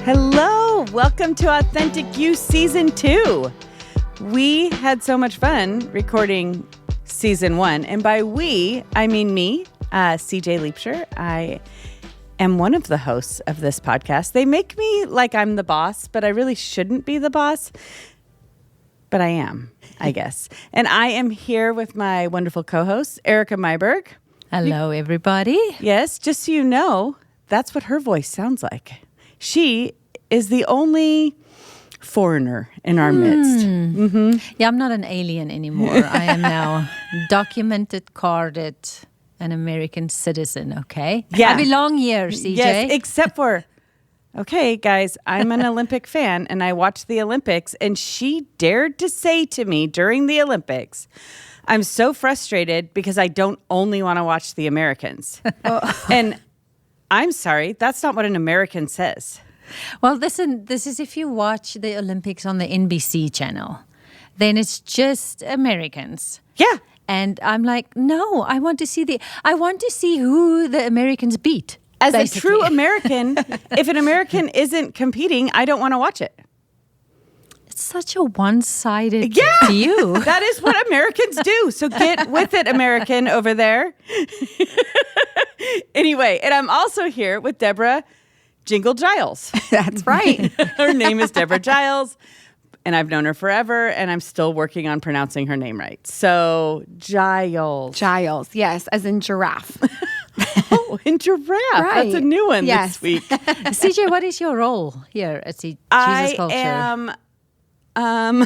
Hello, welcome to Authentic You Season 2. We had so much fun recording Season 1, and by we, I mean me, SeaJay Liebscher. I am one of the hosts of this podcast. They make me like I'm the boss, but I really shouldn't be the boss, but I am, I guess. And I am here with my wonderful co-host, Erika Myburgh. Hello, everybody. Yes, just so you know, that's what her voice sounds like. She is the only foreigner in our midst. Mm-hmm. Yeah, I'm not an alien anymore. I am now documented, carded, an American citizen, okay? Yeah. I belong here, SeaJay. Yes, except for, okay, guys, I'm an Olympic fan, and I watch the Olympics, and she dared to say to me during the Olympics, I'm so frustrated because I don't only want to watch the Americans. And I'm sorry, that's not what an American says. Well, listen, this is if you watch the Olympics on the NBC channel, then it's just Americans. Yeah. And I'm like, no, I want to see who the Americans beat. As basically. a true American, if an American isn't competing, I don't want to watch it. It's such a one-sided Yeah, view. That is what Americans do. So get with it, American over there. Anyway, and I'm also here with Deborah Giles. That's right. Her name is Deborah Giles, and I've known her forever, and I'm still working on pronouncing her name right. So Giles. Giles, yes, as in giraffe. Oh, and giraffe. Right. That's a new one Yes. this week. SeaJay, what is your role here at Jesus Culture? I am,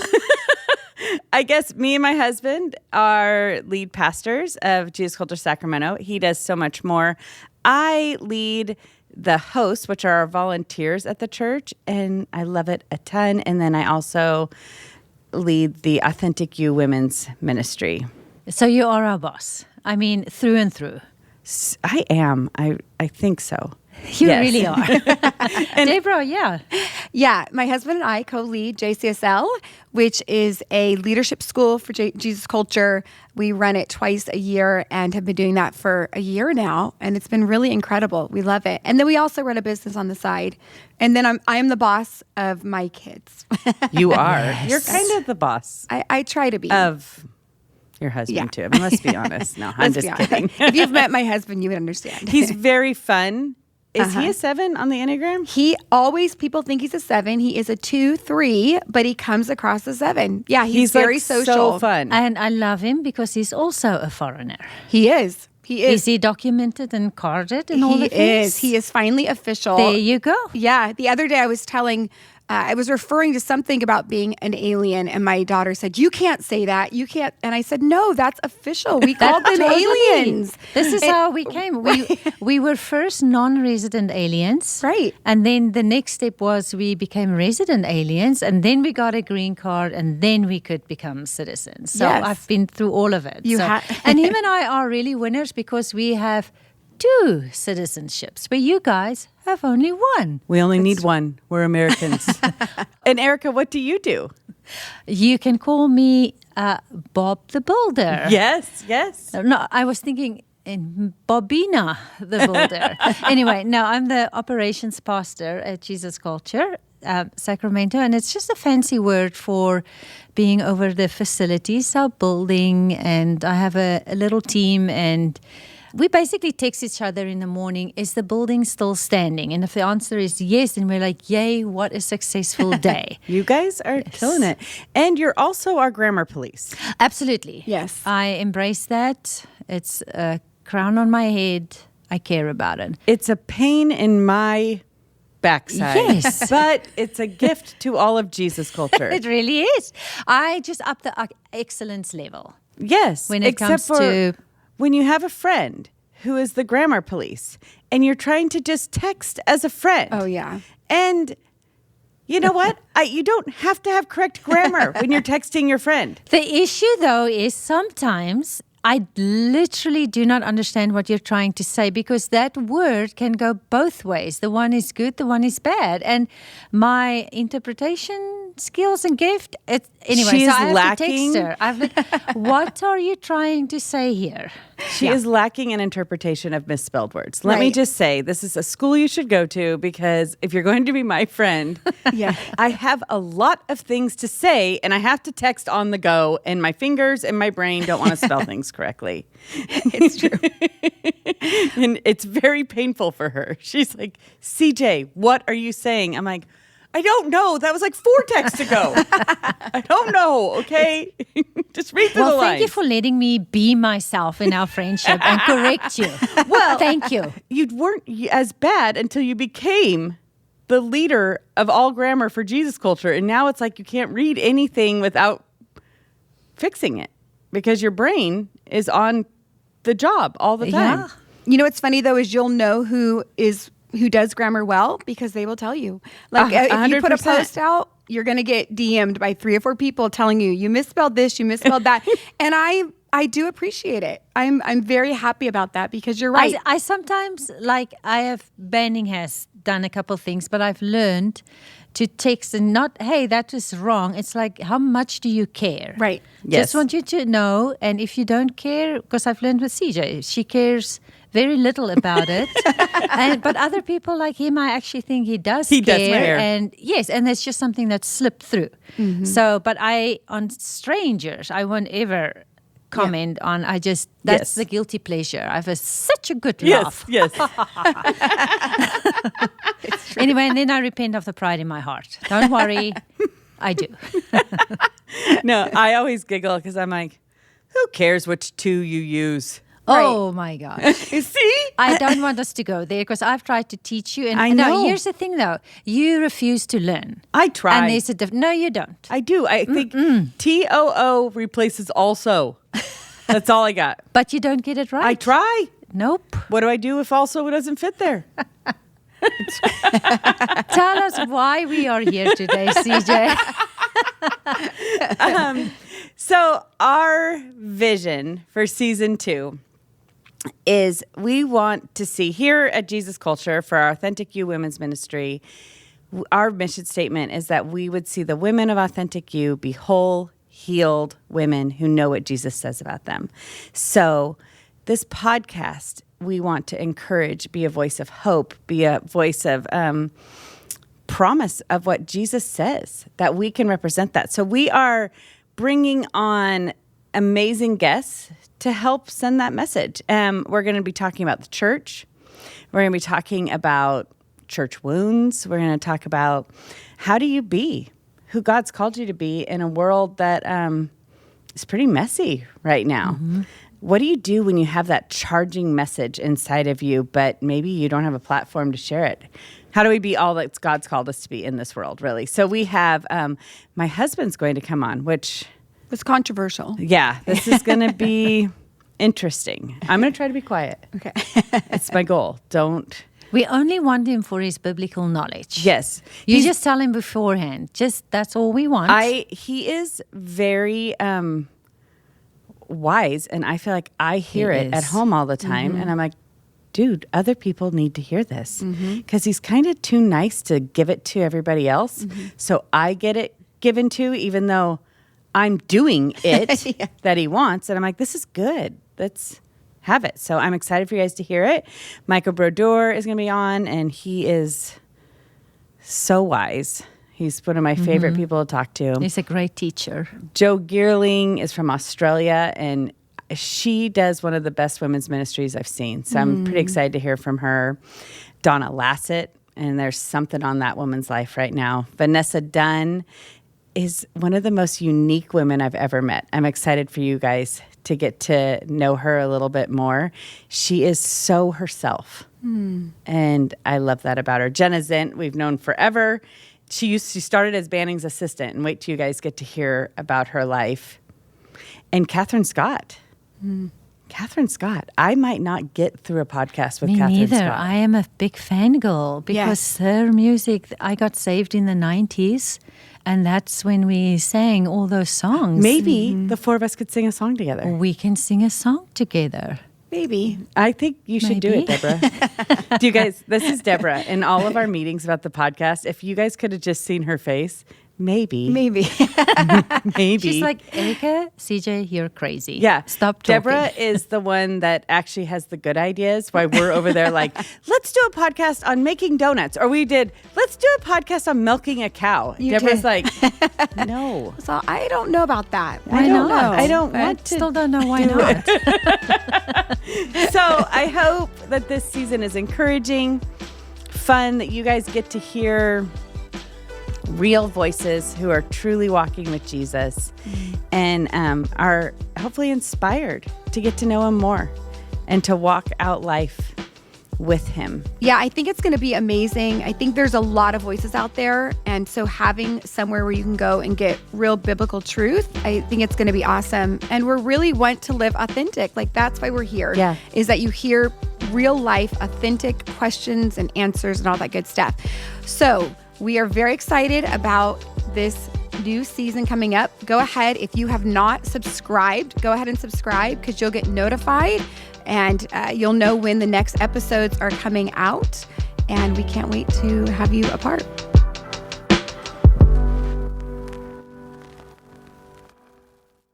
I guess me and my husband are lead pastors of Jesus Culture Sacramento. He does so much more. I lead the hosts, which are our volunteers at the church, and I love it a ton. And then I also lead the Authentic You Women's Ministry. So you are our boss. I mean, through and through. I am. I think so. You Yes. really are. Deborah, yeah. Yeah, my husband and I co-lead JCSL, which is a leadership school for Jesus Culture. We run it twice a year and have been doing that for a year now, and it's been really incredible. We love it. And then we also run a business on the side. And then I am the boss of my kids. You are. Yes. You're kind of the boss I try to be. of your husband, too. I mean, let's be honest. No, I'm Let's just be honest. kidding. If you've met my husband, you would understand. He's very fun. Is he a 7 on the Enneagram? People think he's a 7. He is a 2-3, but he comes across as 7. Yeah, he's very like social. so fun. And I love him because he's also a foreigner. He is. He is. Is he documented and carded and all the He things? is. He is finally official. There you go. Yeah. The other day I was referring to something about being an alien, and my daughter said, "You can't say that. You can't." And I said, "No, that's official. We called them aliens." This is how we came. We were first non-resident aliens. Right. And then the next step was we became resident aliens, and then we got a green card, and then we could become citizens. So Yes. I've been through all of it. And him and I are really winners because we have 2 citizenships, where you guys have only 1. We only need one. We're Americans. And Erika, what do you do? You can call me Bob the Builder. Yes, yes. No, I was thinking in Bobina the Builder. Anyway, no, I'm the operations pastor at Jesus Culture, Sacramento, and it's just a fancy word for being over the facilities, our building, and I have a little team, and we basically text each other in the morning, is the building still standing? And if the answer is yes, then we're like, yay, what a successful day. You guys are killing it. And you're also our grammar police. Absolutely. Yes. I embrace that. It's a crown on my head. I care about it. It's a pain in my backside. Yes. But it's a gift to all of Jesus Culture. It really is. I just up the excellence level. Yes. When it except comes to when you have a friend who is the grammar police and you're trying to just text as a friend. Oh, yeah. And you know what? You don't have to have correct grammar when you're texting your friend. The issue, though, is sometimes I literally do not understand what you're trying to say because that word can go both ways. The one is good, the one is bad. And my interpretation skills and gift. Anyway, She so is I have lacking. to text her. I'm like, what are you trying to say here? She is lacking an interpretation of misspelled words. Let me Right. just say, this is a school you should go to, because if you're going to be my friend, Yeah. I have a lot of things to say and I have to text on the go, and my fingers and my brain don't want to spell things correctly. It's true. And it's very painful for her. She's like, CJ, what are you saying? I'm like, I don't know. That was like 4 texts ago. I don't know. Okay. Just read through the Well, lines. thank you for letting me be myself in our friendship and correct you. Well, thank you. You weren't as bad until you became the leader of all grammar for Jesus culture. And now it's like you can't read anything without fixing it, because your brain is on the job all the time. Yeah. You know what's funny though is you'll know who does grammar well because they will tell you. Like if you put a 100%. post out, you're going to get DM'd by 3 or 4 people telling you misspelled this, you misspelled that, and I do appreciate it. I'm very happy about that because you're right. I sometimes, Banning has done a couple things, but I've learned to text and not, hey, that was wrong. It's like, how much do you care? Right. Yes. Just want you to know. And if you don't care, because I've learned with CJ, she cares very little about it. But other people like him, I actually think he does care. And yes, and it's just something that slipped through. Mm-hmm. So, but on strangers, I won't ever comment on. That's Yes. the guilty pleasure. I have such a good Yes, laugh. yes. Anyway, and then I repent of the pride in my heart. Don't worry, I do. No, I always giggle because I'm like, who cares which 2 you use? Oh my gosh. See? I don't want us to go there because I've tried to teach you. And I no, know. here's the thing though. You refuse to learn. I try. And there's no, you don't. I do. I think TOO replaces also. That's all I got. But you don't get it right. I try. Nope. What do I do if also doesn't fit there? Tell us why we are here today, CJ. So our vision for season 2 is we want to see here at Jesus Culture for our Authentic You Women's Ministry, our mission statement is that we would see the women of Authentic You be whole, healed women who know what Jesus says about them. So this podcast, we want to encourage, be a voice of hope, be a voice of promise of what Jesus says, that we can represent that. So we are bringing on amazing guests to help send that message. We're going to be talking about the church. We're going to be talking about church wounds. We're going to talk about how do you be who God's called you to be in a world that is pretty messy right now. Mm-hmm. What do you do when you have that charging message inside of you, but maybe you don't have a platform to share it? How do we be all that God's called us to be in this world, really? So we have my husband's going to come on, which... It's controversial. Yeah, this is going to be interesting. I'm going to try to be quiet. Okay. It's my goal. Don't... We only want him for his biblical knowledge. Yes. You just tell him beforehand. That's all we want. He is very wise, and I feel like I hear it at home all the time, and I'm like, dude, other people need to hear this because he's kind of too nice to give it to everybody else. So I get it given to, even though I'm doing it that he wants. And I'm like, this is good. Let's have it. So I'm excited for you guys to hear it. Michael Brodeur is going to be on, and he is so wise. He's one of my favorite people to talk to. He's a great teacher. Joe Geerling is from Australia, and she does one of the best women's ministries I've seen. So I'm pretty excited to hear from her. Donna Lassett, and there's something on that woman's life right now. Vanessa Dunn is one of the most unique women I've ever met. I'm excited for you guys to get to know her a little bit more. She is so herself, and I love that about her. Jenna Zint, we've known forever. She started as Banning's assistant, and wait till you guys get to hear about her life. And Catherine Scott. Catherine Scott. I might not get through a podcast with Me Catherine neither. Scott. I am a big fangirl because her music, I got saved in the 90s, and that's when we sang all those songs. Maybe the 4 of us could sing a song together. We can sing a song together. Maybe. I think you should do it, Maybe. Deborah. Do you guys, this is Deborah. In all of our meetings about the podcast, if you guys could have just seen her face, Maybe. Maybe. Maybe. She's like, Erika, CJ, you're crazy. Yeah. Stop talking. Deborah is the one that actually has the good ideas, while we're over there like, let's do a podcast on making donuts. Or we did, let's do a podcast on milking a cow. You Deborah's did. like, no. So I don't know about that. Why I don't not? know. I don't But want to. Still don't know why not. So I hope that this season is encouraging, fun, that you guys get to hear real voices who are truly walking with Jesus and are hopefully inspired to get to know him more and to walk out life with him. Yeah, I think it's going to be amazing. I think there's a lot of voices out there. And so having somewhere where you can go and get real biblical truth, I think it's going to be awesome. And we really want to live authentic. Like, that's why we're here. Yeah. Is that you hear real life, authentic questions and answers and all that good stuff. So we are very excited about this new season coming up. Go ahead. If you have not subscribed, go ahead and subscribe because you'll get notified and you'll know when the next episodes are coming out. And we can't wait to have you a part.